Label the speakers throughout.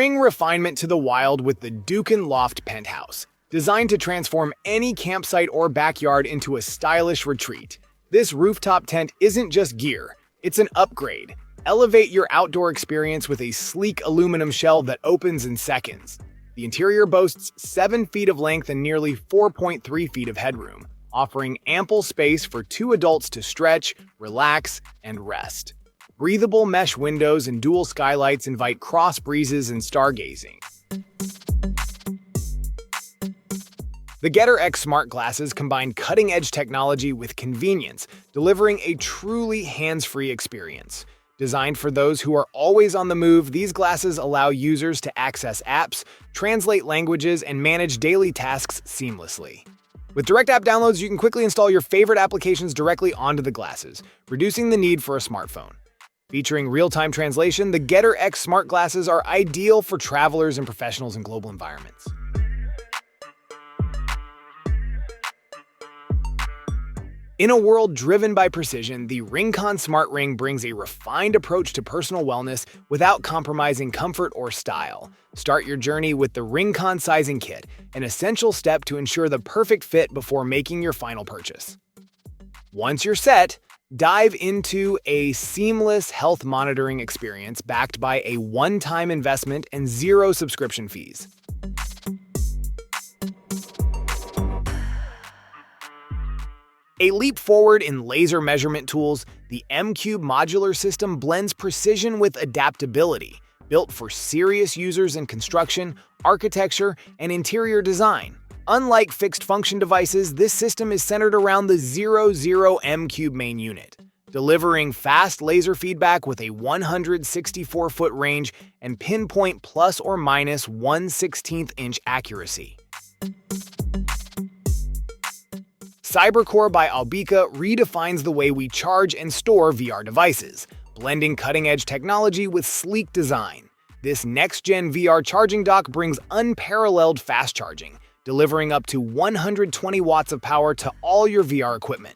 Speaker 1: Bring refinement to the wild with the Dukin Loft Penthouse, designed to transform any campsite or backyard into a stylish retreat. This rooftop tent isn't just gear, it's an upgrade. Elevate your outdoor experience with a sleek aluminum shell that opens in seconds. The interior boasts 7 feet of length and nearly 4.3 feet of headroom, offering ample space for 2 adults to stretch, relax, and rest. Breathable mesh windows and dual skylights invite cross breezes and stargazing. The Getter X smart glasses combine cutting-edge technology with convenience, delivering a truly hands-free experience. Designed for those who are always on the move, these glasses allow users to access apps, translate languages, and manage daily tasks seamlessly. With direct app downloads, you can quickly install your favorite applications directly onto the glasses, reducing the need for a smartphone. Featuring real-time translation, the Getter X smart glasses are ideal for travelers and professionals in global environments. In a world driven by precision, the Ringcon Smart Ring brings a refined approach to personal wellness without compromising comfort or style. Start your journey with the Ringcon Sizing Kit, an essential step to ensure the perfect fit before making your final purchase. Once you're set, dive into a seamless health monitoring experience backed by a one-time investment and 0 subscription fees. A leap forward in laser measurement tools, the M-Cube modular system blends precision with adaptability, built for serious users in construction, architecture, and interior design. Unlike fixed-function devices, this system is centered around the 00 M-Cube main unit, delivering fast laser feedback with a 164-foot range and pinpoint plus or minus 1/16-inch accuracy. CyberCore by Albica redefines the way we charge and store VR devices, blending cutting-edge technology with sleek design. This next-gen VR charging dock brings unparalleled fast charging, delivering up to 120 watts of power to all your VR equipment.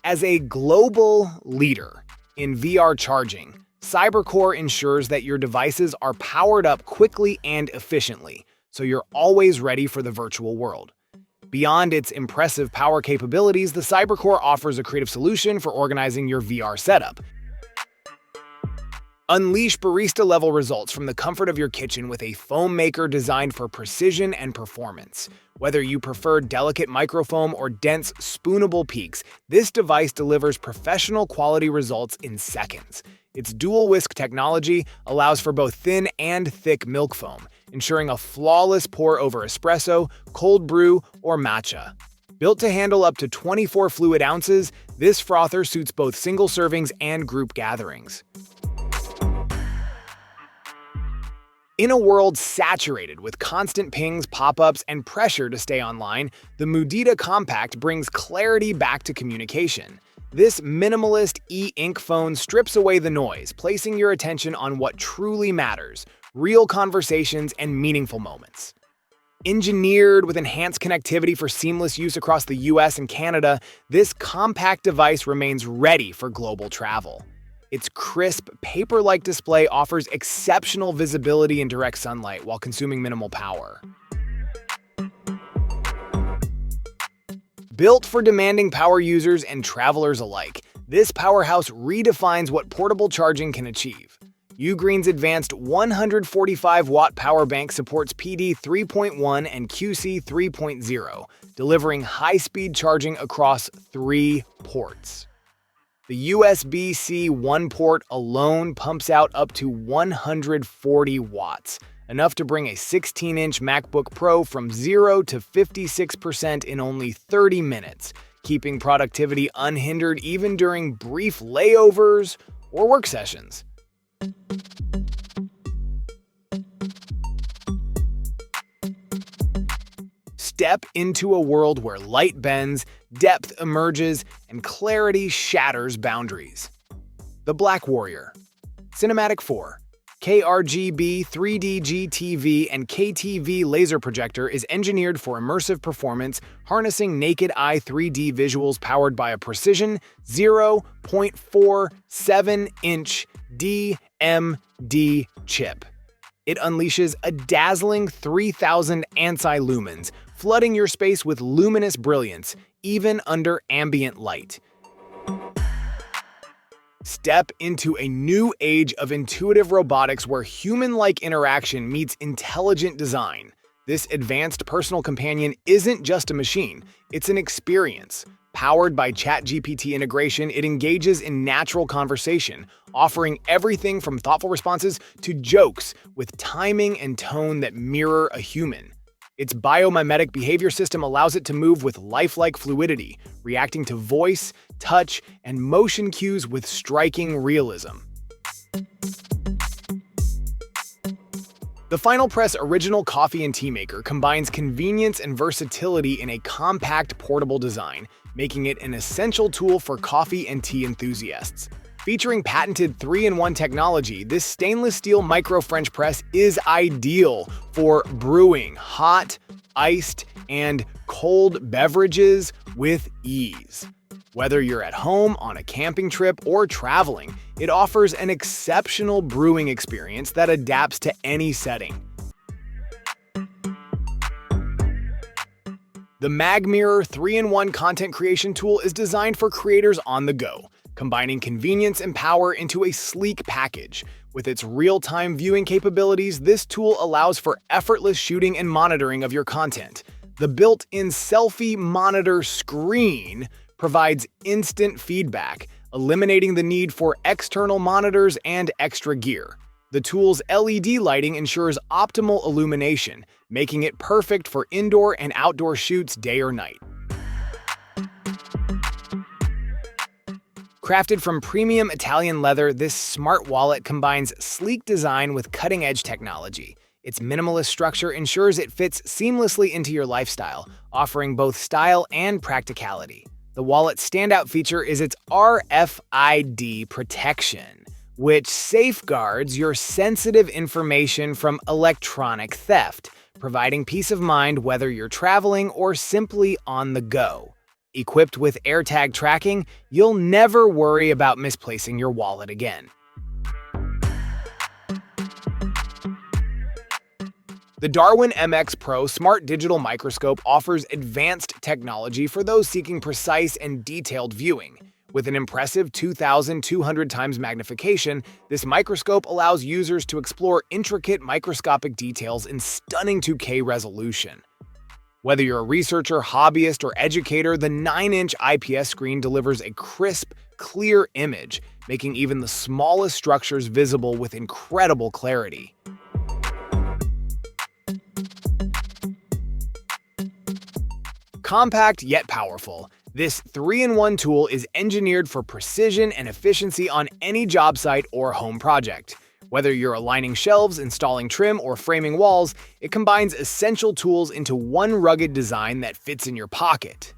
Speaker 1: As a global leader in VR charging, CyberCore ensures that your devices are powered up quickly and efficiently, so you're always ready for the virtual world. Beyond its impressive power capabilities, the CyberCore offers a creative solution for organizing your VR setup. Unleash barista-level results from the comfort of your kitchen with a foam maker designed for precision and performance. Whether you prefer delicate microfoam or dense, spoonable peaks, this device delivers professional quality results in seconds. Its dual whisk technology allows for both thin and thick milk foam, ensuring a flawless pour over espresso, cold brew, or matcha. Built to handle up to 24 fluid ounces, this frother suits both single servings and group gatherings. In a world saturated with constant pings, pop-ups, and pressure to stay online, the Mudita Compact brings clarity back to communication. This minimalist e-ink phone strips away the noise, placing your attention on what truly matters: real conversations and meaningful moments. Engineered with enhanced connectivity for seamless use across the US and Canada, this compact device remains ready for global travel. Its crisp, paper-like display offers exceptional visibility in direct sunlight while consuming minimal power. Built for demanding power users and travelers alike, this powerhouse redefines what portable charging can achieve. Ugreen's advanced 145-watt power bank supports PD 3.1 and QC 3.0, delivering high-speed charging across 3 ports. The USB-C 1 port alone pumps out up to 140 watts, enough to bring a 16-inch MacBook Pro from 0 to 56% in only 30 minutes, keeping productivity unhindered even during brief layovers or work sessions. Step into a world where light bends, depth emerges, and clarity shatters boundaries. The Black Warrior. Cinematic 4. KRGB 3D GTV and KTV laser projector is engineered for immersive performance, harnessing naked eye 3D visuals powered by a precision 0.47-inch DMD chip. It unleashes a dazzling 3,000 ANSI lumens, flooding your space with luminous brilliance, even under ambient light. Step into a new age of intuitive robotics where human-like interaction meets intelligent design. This advanced personal companion isn't just a machine, it's an experience. Powered by ChatGPT integration, it engages in natural conversation, offering everything from thoughtful responses to jokes with timing and tone that mirror a human. Its biomimetic behavior system allows it to move with lifelike fluidity, reacting to voice, touch, and motion cues with striking realism. The Final Press Original Coffee and Tea Maker combines convenience and versatility in a compact, portable design, making it an essential tool for coffee and tea enthusiasts. Featuring patented 3-in-1 technology, this stainless steel micro French press is ideal for brewing hot, iced, and cold beverages with ease. Whether you're at home, on a camping trip, or traveling, it offers an exceptional brewing experience that adapts to any setting. The MagMirror 3-in-1 content creation tool is designed for creators on the go, combining convenience and power into a sleek package. With its real-time viewing capabilities, this tool allows for effortless shooting and monitoring of your content. The built-in selfie monitor screen provides instant feedback, eliminating the need for external monitors and extra gear. The tool's LED lighting ensures optimal illumination, making it perfect for indoor and outdoor shoots day or night. Crafted from premium Italian leather, this smart wallet combines sleek design with cutting-edge technology. Its minimalist structure ensures it fits seamlessly into your lifestyle, offering both style and practicality. The wallet's standout feature is its RFID protection, which safeguards your sensitive information from electronic theft, providing peace of mind whether you're traveling or simply on the go. Equipped with AirTag tracking, you'll never worry about misplacing your wallet again. The Darwin MX Pro Smart Digital Microscope offers advanced technology for those seeking precise and detailed viewing. With an impressive 2,200 times magnification, this microscope allows users to explore intricate microscopic details in stunning 2K resolution. Whether you're a researcher, hobbyist, or educator, the 9-inch IPS screen delivers a crisp, clear image, making even the smallest structures visible with incredible clarity. Compact yet powerful, this 3-in-1 tool is engineered for precision and efficiency on any job site or home project. Whether you're aligning shelves, installing trim, or framing walls, it combines essential tools into one rugged design that fits in your pocket.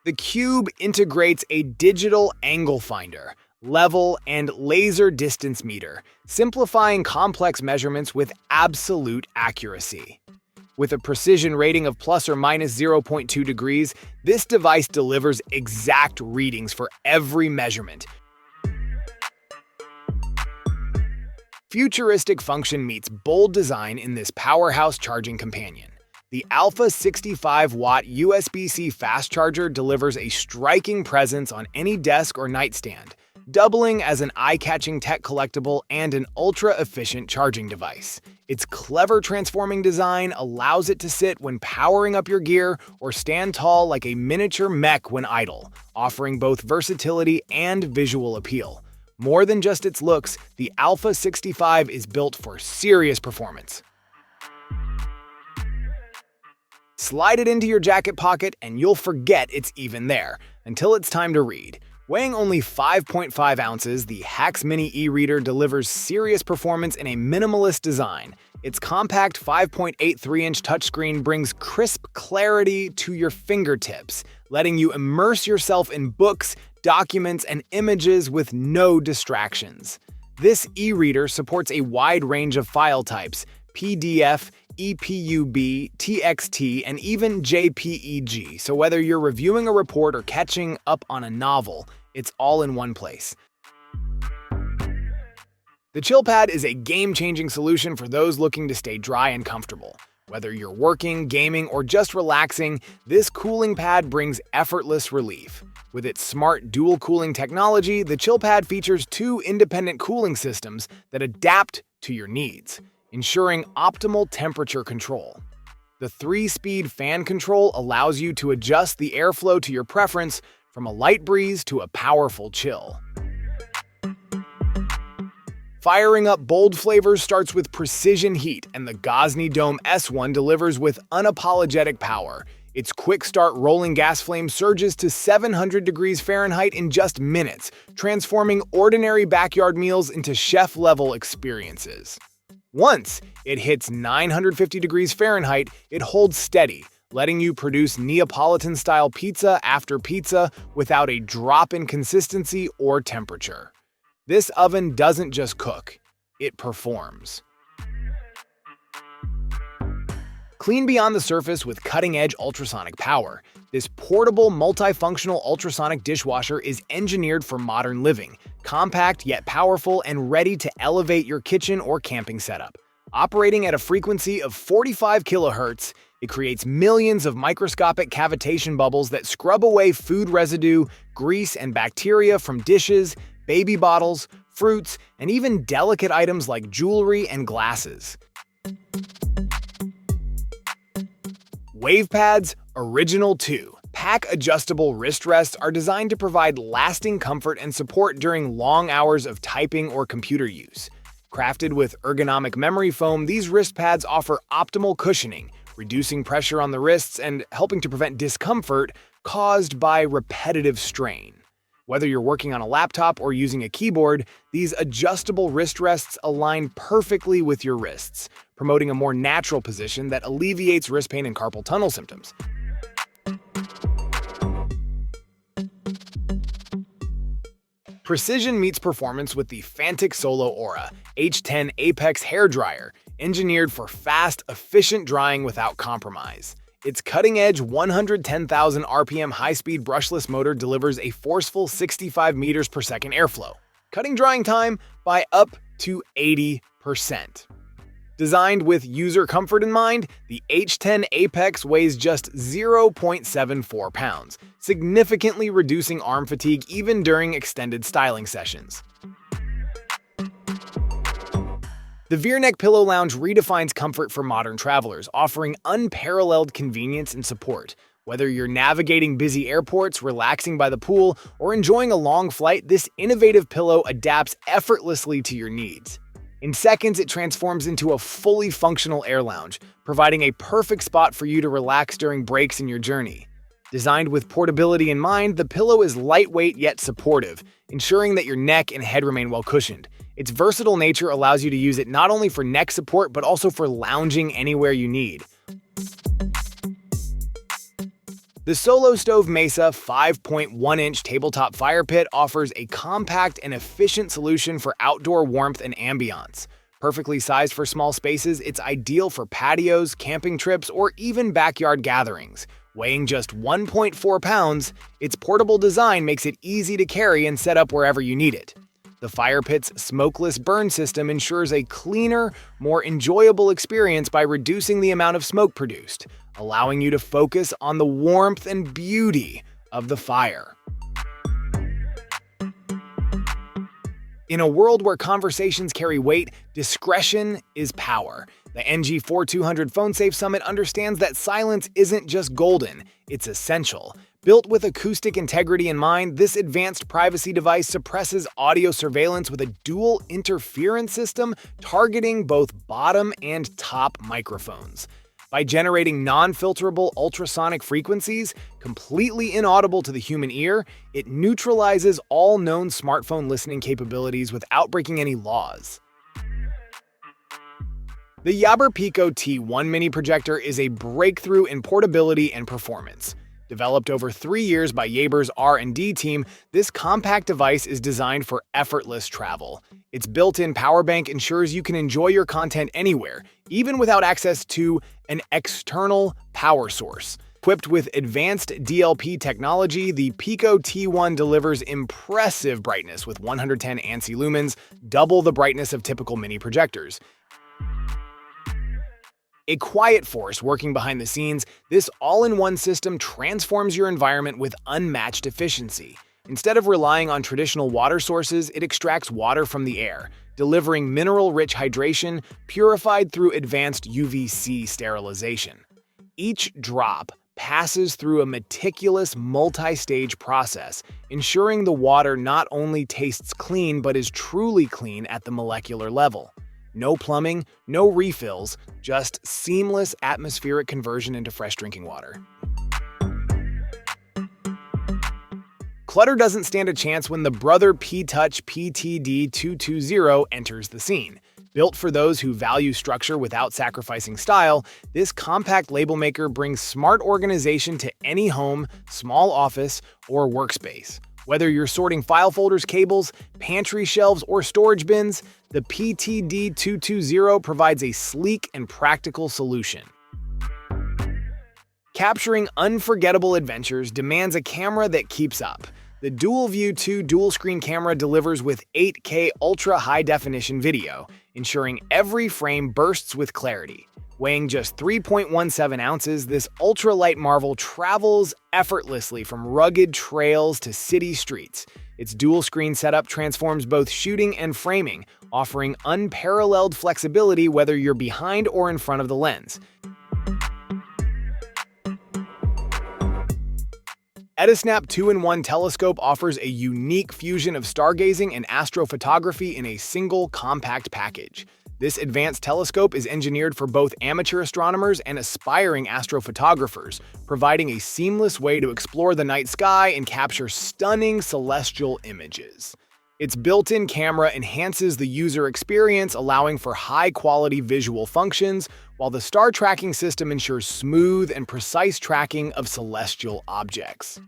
Speaker 1: The Cube integrates a digital angle finder, level, and laser distance meter, simplifying complex measurements with absolute accuracy. With a precision rating of plus or minus 0.2 degrees, this device delivers exact readings for every measurement. Futuristic function meets bold design in this powerhouse charging companion. The Alpha 65-watt USB-C fast charger delivers a striking presence on any desk or nightstand, doubling as an eye-catching tech collectible and an ultra-efficient charging device. Its clever transforming design allows it to sit when powering up your gear or stand tall like a miniature mech when idle, offering both versatility and visual appeal. More than just its looks, the Alpha 65 is built for serious performance. Slide it into your jacket pocket and you'll forget it's even there, until it's time to read. Weighing only 5.5 ounces, the Hax Mini e-reader delivers serious performance in a minimalist design. Its compact 5.83-inch touchscreen brings crisp clarity to your fingertips, letting you immerse yourself in books, documents, and images with no distractions. This e-reader supports a wide range of file types: PDF, EPUB, TXT, and even JPEG, so whether you're reviewing a report or catching up on a novel, it's all in one place. The Chill Pad is a game-changing solution for those looking to stay dry and comfortable. Whether you're working, gaming, or just relaxing, this cooling pad brings effortless relief. With its smart dual cooling technology, the Chill Pad features two independent cooling systems that adapt to your needs, ensuring optimal temperature control. The 3-speed fan control allows you to adjust the airflow to your preference, from a light breeze to a powerful chill. Firing up bold flavors starts with precision heat, and the Ghazni Dome S1 delivers with unapologetic power. Its quick-start rolling gas flame surges to 700 degrees Fahrenheit in just minutes, transforming ordinary backyard meals into chef-level experiences. Once it hits 950 degrees Fahrenheit, it holds steady, letting you produce Neapolitan-style pizza after pizza without a drop in consistency or temperature. This oven doesn't just cook, it performs. Clean beyond the surface with cutting-edge ultrasonic power. This portable, multifunctional ultrasonic dishwasher is engineered for modern living, compact yet powerful and ready to elevate your kitchen or camping setup. Operating at a frequency of 45 kHz, it creates millions of microscopic cavitation bubbles that scrub away food residue, grease, and bacteria from dishes, baby bottles, fruits, and even delicate items like jewelry and glasses. WavePad's Original 2 pack-adjustable wrist rests are designed to provide lasting comfort and support during long hours of typing or computer use. Crafted with ergonomic memory foam, these wrist pads offer optimal cushioning, reducing pressure on the wrists and helping to prevent discomfort caused by repetitive strain. Whether you're working on a laptop or using a keyboard, these adjustable wrist rests align perfectly with your wrists, promoting a more natural position that alleviates wrist pain and carpal tunnel symptoms. Precision meets performance with the Fantic Solo Aura H10 Apex hair dryer, engineered for fast, efficient drying without compromise. Its cutting-edge 110,000 RPM high-speed brushless motor delivers a forceful 65 meters per second airflow, cutting drying time by up to 80%. Designed with user comfort in mind, the H10 Apex weighs just 0.74 pounds, significantly reducing arm fatigue even during extended styling sessions. The V-neck Pillow Lounge redefines comfort for modern travelers, offering unparalleled convenience and support. Whether you're navigating busy airports, relaxing by the pool, or enjoying a long flight, this innovative pillow adapts effortlessly to your needs. In seconds, it transforms into a fully functional air lounge, providing a perfect spot for you to relax during breaks in your journey. Designed with portability in mind, the pillow is lightweight yet supportive, ensuring that your neck and head remain well cushioned. Its versatile nature allows you to use it not only for neck support, but also for lounging anywhere you need. The Solo Stove Mesa 5.1-inch tabletop fire pit offers a compact and efficient solution for outdoor warmth and ambiance. Perfectly sized for small spaces, it's ideal for patios, camping trips, or even backyard gatherings. Weighing just 1.4 pounds, its portable design makes it easy to carry and set up wherever you need it. The fire pit's smokeless burn system ensures a cleaner, more enjoyable experience by reducing the amount of smoke produced, allowing you to focus on the warmth and beauty of the fire. In a world where conversations carry weight, discretion is power. The NG4200 PhoneSafe Summit understands that silence isn't just golden, it's essential. Built with acoustic integrity in mind, this advanced privacy device suppresses audio surveillance with a dual interference system targeting both bottom and top microphones. By generating non-filterable ultrasonic frequencies, completely inaudible to the human ear, it neutralizes all known smartphone listening capabilities without breaking any laws. The Yaber Pico T1 mini projector is a breakthrough in portability and performance. Developed over 3 years by Yaber's R&D team, this compact device is designed for effortless travel. Its built-in power bank ensures you can enjoy your content anywhere, even without access to an external power source. Equipped with advanced DLP technology, the Pico T1 delivers impressive brightness with 110 ANSI lumens, double the brightness of typical mini projectors. A quiet force working behind the scenes, this all-in-one system transforms your environment with unmatched efficiency. Instead of relying on traditional water sources, it extracts water from the air, delivering mineral-rich hydration purified through advanced UVC sterilization. Each drop passes through a meticulous multi-stage process, ensuring the water not only tastes clean but is truly clean at the molecular level. No plumbing, no refills, just seamless atmospheric conversion into fresh drinking water. Clutter doesn't stand a chance when the Brother P-Touch PTD220 enters the scene. Built for those who value structure without sacrificing style, this compact label maker brings smart organization to any home, small office, or workspace. Whether you're sorting file folders, cables, pantry shelves, or storage bins, the PTD220 provides a sleek and practical solution. Capturing unforgettable adventures demands a camera that keeps up. The DualView 2 dual-screen camera delivers with 8K ultra-high-definition video, ensuring every frame bursts with clarity. Weighing just 3.17 ounces, this ultralight marvel travels effortlessly from rugged trails to city streets. Its dual-screen setup transforms both shooting and framing, offering unparalleled flexibility whether you're behind or in front of the lens. Etisnap 2-in-1 telescope offers a unique fusion of stargazing and astrophotography in a single compact package. This advanced telescope is engineered for both amateur astronomers and aspiring astrophotographers, providing a seamless way to explore the night sky and capture stunning celestial images. Its built-in camera enhances the user experience, allowing for high-quality visual functions, while the star tracking system ensures smooth and precise tracking of celestial objects.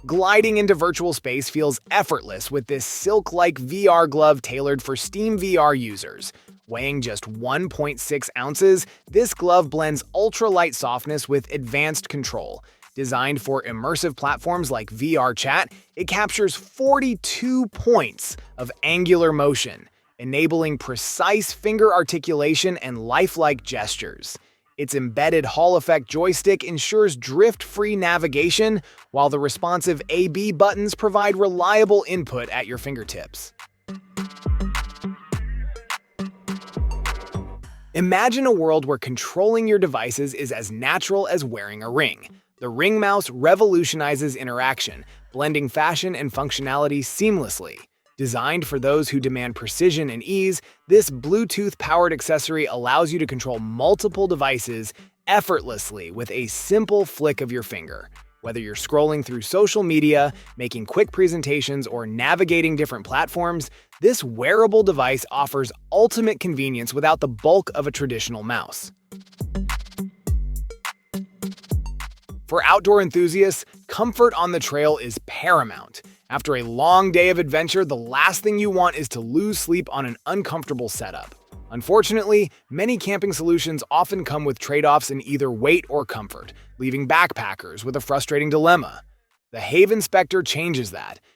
Speaker 1: Gliding into virtual space feels effortless with this silk-like VR glove tailored for Steam VR users. Weighing just 1.6 ounces, this glove blends ultralight softness with advanced control. Designed for immersive platforms like VR Chat, it captures 42 points of angular motion, enabling precise finger articulation and lifelike gestures. Its embedded Hall effect joystick ensures drift-free navigation, while the responsive A/B buttons provide reliable input at your fingertips. Imagine a world where controlling your devices is as natural as wearing a ring. The Ring Mouse revolutionizes interaction, blending fashion and functionality seamlessly. Designed for those who demand precision and ease, this Bluetooth-powered accessory allows you to control multiple devices effortlessly with a simple flick of your finger. Whether you're scrolling through social media, making quick presentations, or navigating different platforms, this wearable device offers ultimate convenience without the bulk of a traditional mouse. For outdoor enthusiasts, comfort on the trail is paramount. After a long day of adventure, the last thing you want is to lose sleep on an uncomfortable setup. Unfortunately, many camping solutions often come with trade-offs in either weight or comfort, leaving backpackers with a frustrating dilemma. The Haven Spectre changes that.